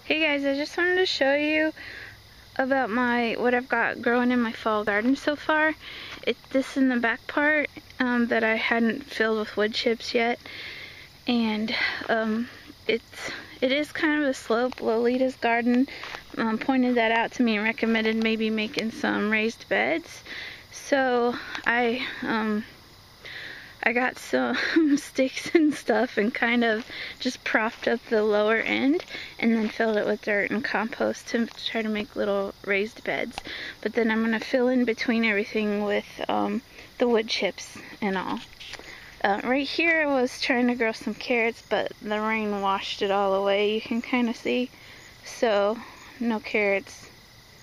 Hey guys, I just wanted to show you about what I've got growing in my fall garden so far. It's this in the back part that I hadn't filled with wood chips yet, and it is kind of a slope. Lolita's garden pointed that out to me and recommended maybe making some raised beds. So I got some sticks and stuff and kind of just propped up the lower end and then filled it with dirt and compost to try to make little raised beds. But then I'm going to fill in between everything with the wood chips and all. Right here I was trying to grow some carrots, but the rain washed it all away, you can kind of see. So no carrots.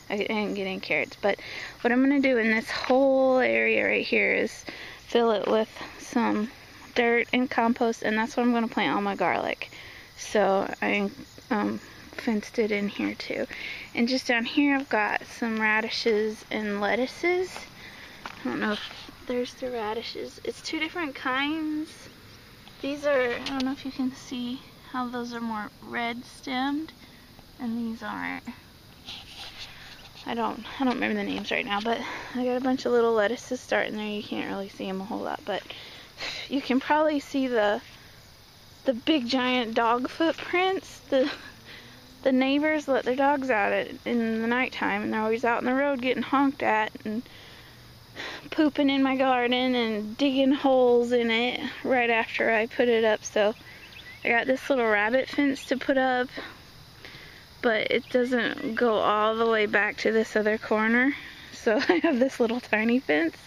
I didn't get any carrots. But what I'm going to do in this whole area right here is fill it with some dirt and compost, and that's what I'm going to plant all my garlic. So I fenced it in here too. And just down here I've got some radishes and lettuces. I don't know if there's the radishes. It's two different kinds. These are, I don't know if you can see how those are more red stemmed and these aren't. I don't remember the names right now, but I got a bunch of little lettuces starting there. You can't really see them a whole lot, but you can probably see the big giant dog footprints. The neighbors let their dogs out in the nighttime, and they're always out in the road getting honked at and pooping in my garden and digging holes in it right after I put it up. So I got this little rabbit fence to put up, but it doesn't go all the way back to this other corner. So I have this little tiny fence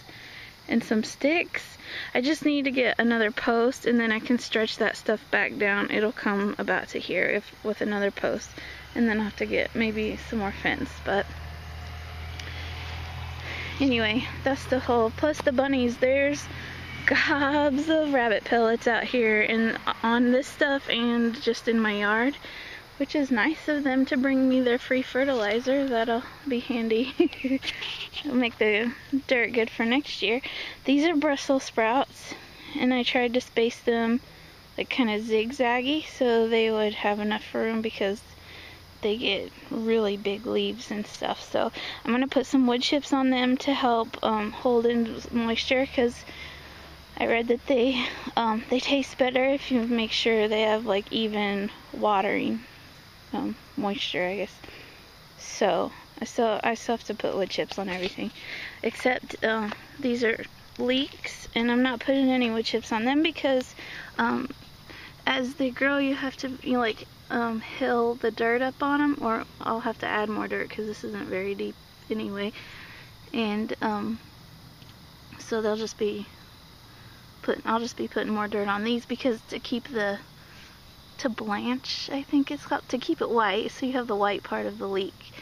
and some sticks. I just need to get another post, and then I can stretch that stuff back down. It'll come about to here with another post, and then I'll have to get maybe some more fence. But anyway, that's the whole, plus the bunnies. There's gobs of rabbit pellets out here and on this stuff and just in my yard, which is nice of them to bring me their free fertilizer. That'll be handy. It'll make the dirt good for next year. These are brussels sprouts, and I tried to space them like kind of zigzaggy so they would have enough room because they get really big leaves and stuff. So I'm going to put some wood chips on them to help hold in moisture, because I read that they taste better if you make sure they have like even watering moisture, I guess. So I still have to put wood chips on everything, except these are leeks, and I'm not putting any wood chips on them because as they grow you have to hill the dirt up on them, or I'll have to add more dirt because this isn't very deep anyway. And so I'll just be putting more dirt on these because to blanch, I think it's called, to keep it white, so you have the white part of the leek.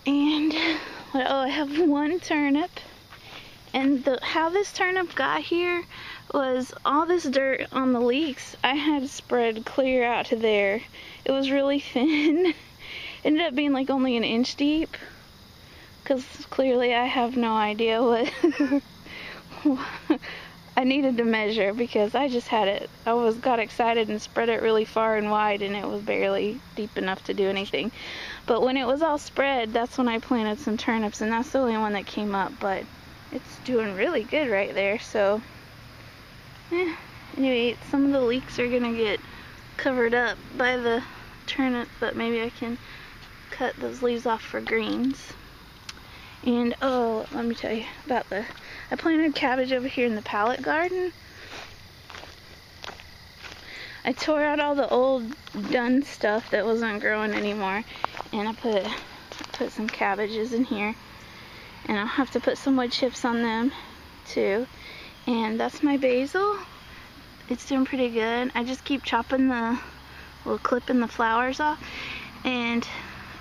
And I have one turnip, and how this turnip got here was all this dirt on the leeks I had spread clear out to there. It was really thin. Ended up being like only an inch deep, because clearly I have no idea what I needed to measure, because I just had it. I got excited and spread it really far and wide, and it was barely deep enough to do anything. But when it was all spread, that's when I planted some turnips, and that's the only one that came up. But it's doing really good right there. So anyway, some of the leeks are gonna get covered up by the turnip, but maybe I can cut those leaves off for greens. And let me tell you about I planted cabbage over here in the pallet garden. I tore out all the old done stuff that wasn't growing anymore, and I put some cabbages in here, and I'll have to put some wood chips on them too. And that's my basil. It's doing pretty good. I just keep chopping clipping the flowers off, and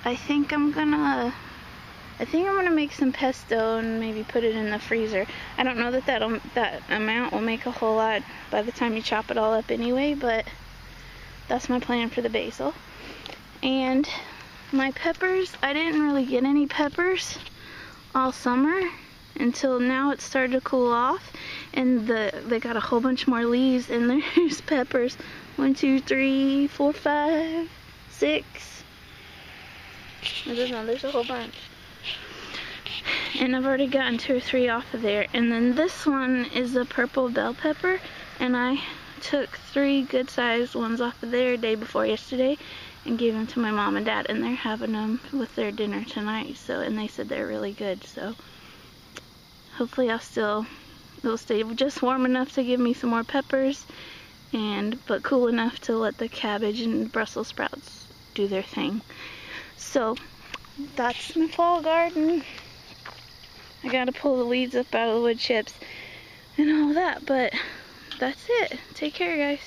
I think I'm gonna make some pesto and maybe put it in the freezer. I don't know that amount will make a whole lot by the time you chop it all up anyway, but that's my plan for the basil. And my peppers, I didn't really get any peppers all summer until now. It started to cool off, and they got a whole bunch more leaves, and there's peppers. 1, 2, 3, 4, 5, 6, I don't know, there's a whole bunch. And I've already gotten 2 or 3 off of there. And then this one is a purple bell pepper, and I took 3 good sized ones off of there day before yesterday and gave them to my mom and dad, and they're having them with their dinner tonight. So, and they said they're really good, so hopefully they'll stay just warm enough to give me some more peppers, but cool enough to let the cabbage and Brussels sprouts do their thing. So that's my fall garden. I gotta pull the weeds up out of the wood chips and all that, but that's it. Take care, guys.